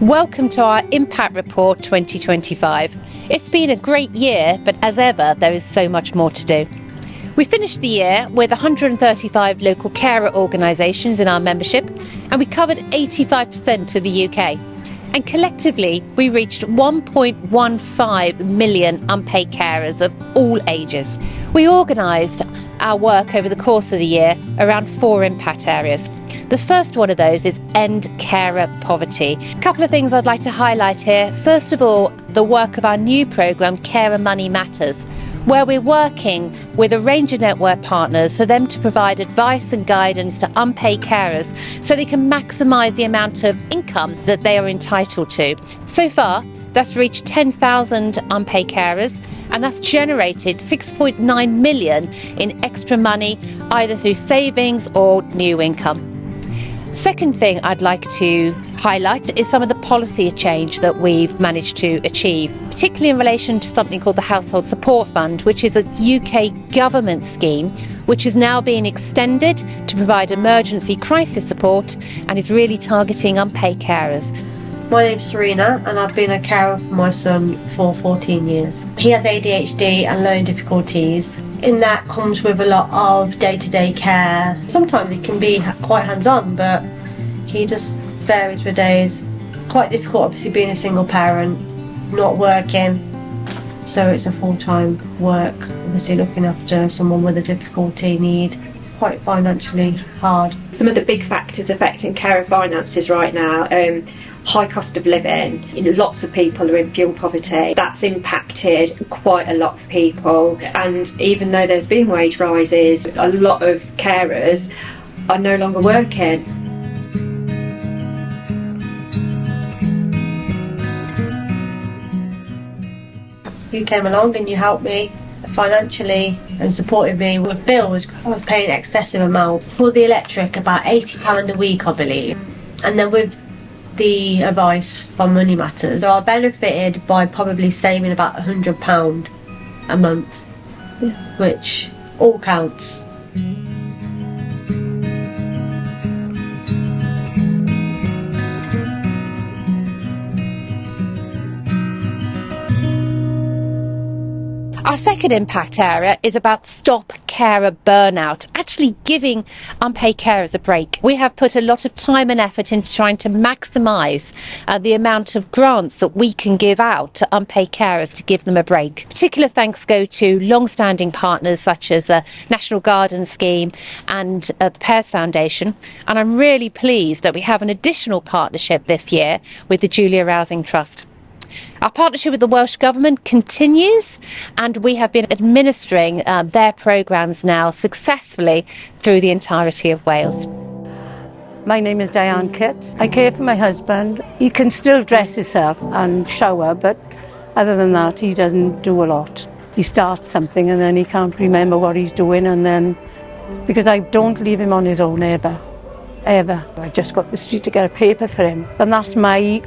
Welcome to our Impact Report 2025. It's been a great year, but as ever, there is so much more to do. We finished the year with 135 local carer organisations in our membership, and we covered 85% of the UK. And collectively, we reached 1.15 million unpaid carers of all ages. We organised our work over the course of the year around 4 impact areas. The first one of those is end carer poverty. A couple of things I'd like to highlight here. First of all, the work of our new programme, Carer Money Matters, where we're working with a range of network partners for them to provide advice and guidance to unpaid carers so they can maximise the amount of income that they are entitled to. So far, that's reached 10,000 unpaid carers, and that's generated 6.9 million in extra money, either through savings or new income. Second thing I'd like to highlight is some of the policy change that we've managed to achieve, particularly in relation to something called the Household Support Fund, which is a UK government scheme which is now being extended to provide emergency crisis support and is really targeting unpaid carers. My name's Serena and I've been a carer for my son for 14 years. He has ADHD and learning difficulties. In that comes with a lot of day-to-day care. Sometimes it can be quite hands-on, but he just varies for days. Quite difficult obviously being a single parent, not working, so it's a full-time work, obviously looking after someone with a difficulty need. It's quite financially hard. Some of the big factors affecting carer finances right now, high cost of living. Lots of people are in fuel poverty. That's impacted quite a lot of people, and even though there's been wage rises, a lot of carers are no longer working. You came along and you helped me financially and supported me with bills. I was paying excessive amount for the electric, about £80 a week I believe, and then with the advice from Money Matters, so I benefited by probably saving about £100 a month, which all counts. Our second impact area is about stop carer burnout, actually giving unpaid carers a break. We have put a lot of time and effort into trying to maximise the amount of grants that we can give out to unpaid carers to give them a break. Particular thanks go to long-standing partners such as National Garden Scheme and the Pears Foundation, and I'm really pleased that we have an additional partnership this year with the Julia Rousing Trust. Our partnership with the Welsh Government continues, and we have been administering their programmes now successfully through the entirety of Wales. My name is Diane Kitts. I care for my husband. He can still dress himself and shower, but other than that he doesn't do a lot. He starts something and then he can't remember what he's doing, and then because I don't leave him on his own ever. I just got the street to get a paper for him, and that's my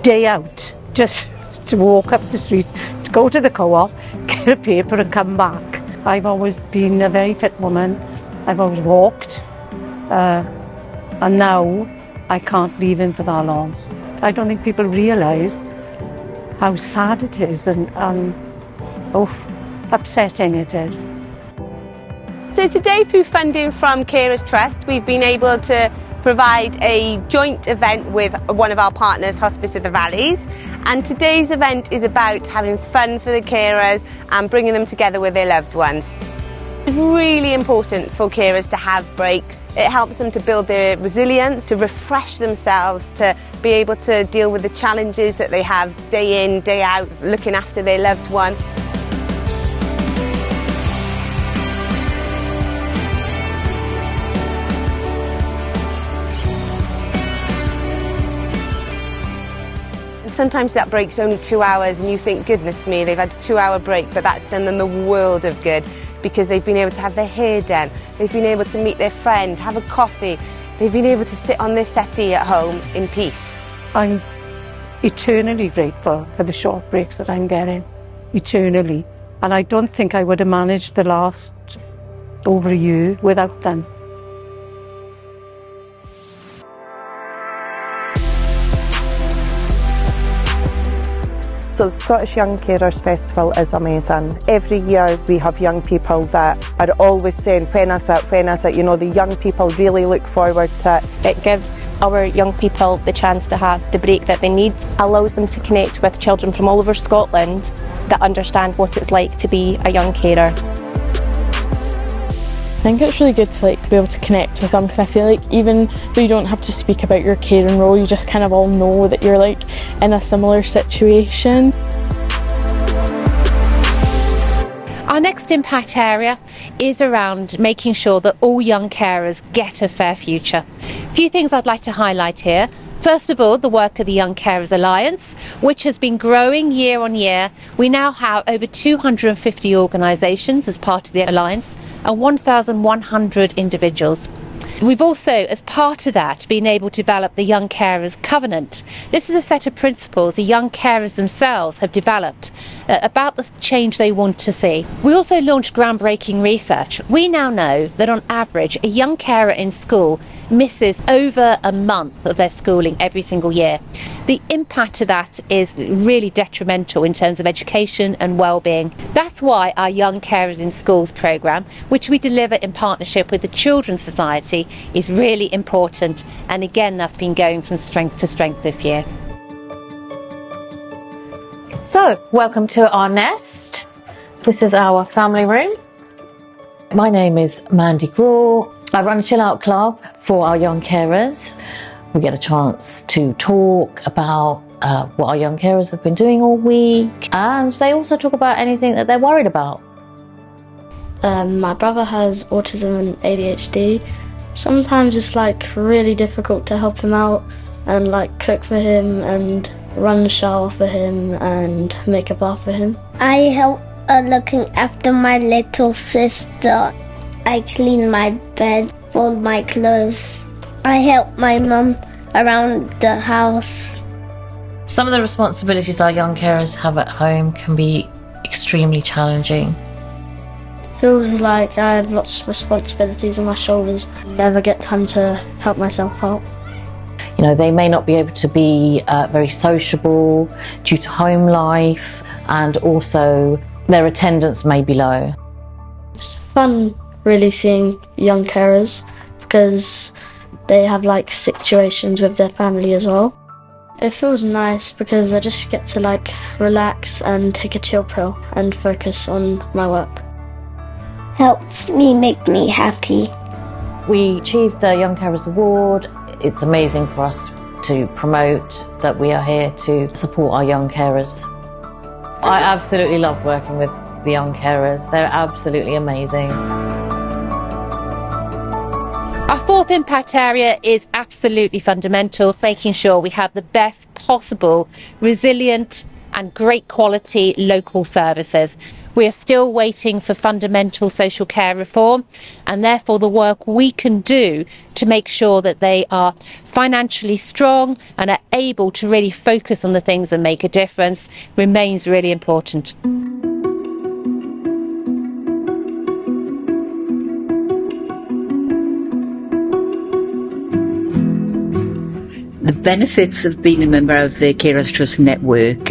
day out. Just to walk up the street, to go to the co-op, get a paper and come back. I've always been a very fit woman. I've always walked, and now I can't leave him for that long. I don't think people realise how sad it is and upsetting it is. So today, through funding from Carers Trust, we've been able to provide a joint event with one of our partners, Hospice of the Valleys, and today's event is about having fun for the carers and bringing them together with their loved ones. It's really important for carers to have breaks. It helps them to build their resilience, to refresh themselves, to be able to deal with the challenges that they have day in, day out, looking after their loved one. Sometimes that break's only 2 hours and you think, goodness me, they've had a 2-hour break, but that's done them the world of good because they've been able to have their hair done, they've been able to meet their friend, have a coffee, they've been able to sit on their settee at home in peace. I'm eternally grateful for the short breaks that I'm getting, eternally. And I don't think I would have managed the last over a year without them. So the Scottish Young Carers Festival is amazing. Every year we have young people that are always saying, when is it? You know, the young people really look forward to it. It gives our young people the chance to have the break that they need, allows them to connect with children from all over Scotland that understand what it's like to be a young carer. I think it's really good to be able to connect with them, because I feel like even though you don't have to speak about your caring role, you just kind of all know that you're in a similar situation. Our next impact area is around making sure that all young carers get a fair future. A few things I'd like to highlight here. First of all, the work of the Young Carers Alliance, which has been growing year on year. We now have over 250 organisations as part of the Alliance and 1,100 individuals. We've also, as part of that, been able to develop the Young Carers Covenant. This is a set of principles the young carers themselves have developed about the change they want to see. We also launched groundbreaking research. We now know that on average, a young carer in school misses over a month of their schooling every single year. The impact of that is really detrimental in terms of education and well-being. That's why our Young Carers in Schools programme, which we deliver in partnership with the Children's Society, is really important, and again that's been going from strength to strength this year. So, welcome to our nest. This is our family room. My name is Mandy Graw. I run a chill out club for our young carers. We get a chance to talk about what our young carers have been doing all week, and they also talk about anything that they're worried about. My brother has autism and ADHD. Sometimes it's really difficult to help him out and cook for him and run the shower for him and make a bath for him. I help looking after my little sister. I clean my bed, fold my clothes. I help my mum around the house. Some of the responsibilities our young carers have at home can be extremely challenging. Feels like I have lots of responsibilities on my shoulders. Never get time to help myself out. You know, they may not be able to be very sociable due to home life, and also their attendance may be low. It's fun really seeing young carers because they have situations with their family as well. It feels nice because I just get to relax and take a chill pill and focus on my work. Helps me make me happy. We achieved the Young Carers Award. It's amazing for us to promote that we are here to support our young carers. I absolutely love working with the young carers. They're absolutely amazing. Our fourth impact area is absolutely fundamental, making sure we have the best possible, resilient and great quality local services. We are still waiting for fundamental social care reform, and therefore the work we can do to make sure that they are financially strong and are able to really focus on the things that make a difference remains really important. The benefits of being a member of the Carers Trust network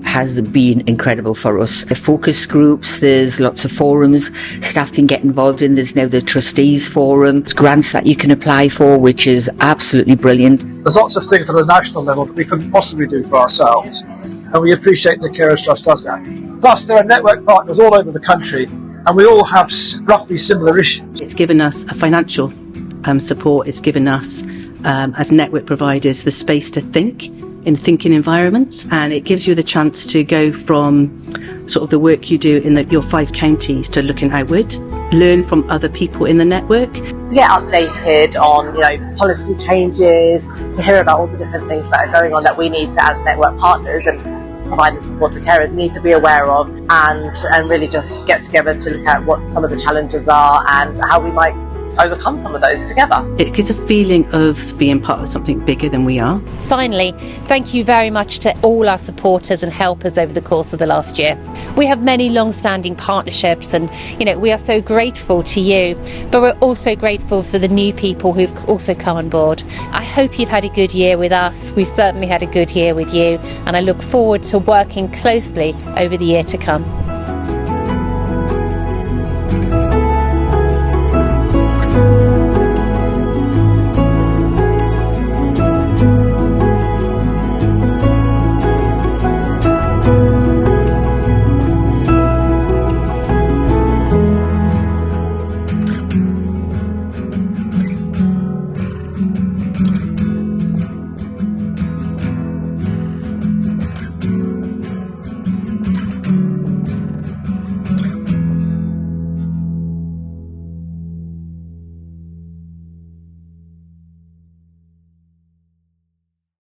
has been incredible for us. The focus groups, there's lots of forums staff can get involved in. There's now the trustees forum, grants that you can apply for, which is absolutely brilliant. There's lots of things at a national level that we couldn't possibly do for ourselves, and we appreciate the Carers Trust does that. Plus, there are network partners all over the country, and we all have roughly similar issues. It's given us a financial support. It's given us as network providers the space to think in thinking environments, and it gives you the chance to go from sort of the work you do in your 5 counties to looking outward, learn from other people in the network. To get updated on policy changes, to hear about all the different things that are going on that we need to, as network partners and providing support to carers, need to be aware of, and really just get together to look at what some of the challenges are and how we might overcome some of those together. It gives a feeling of being part of something bigger than we are. Finally, thank you very much to all our supporters and helpers over the course of the last year. We have many long-standing partnerships and, we are so grateful to you, but we're also grateful for the new people who've also come on board. I hope you've had a good year with us. We've certainly had a good year with you, and I look forward to working closely over the year to come.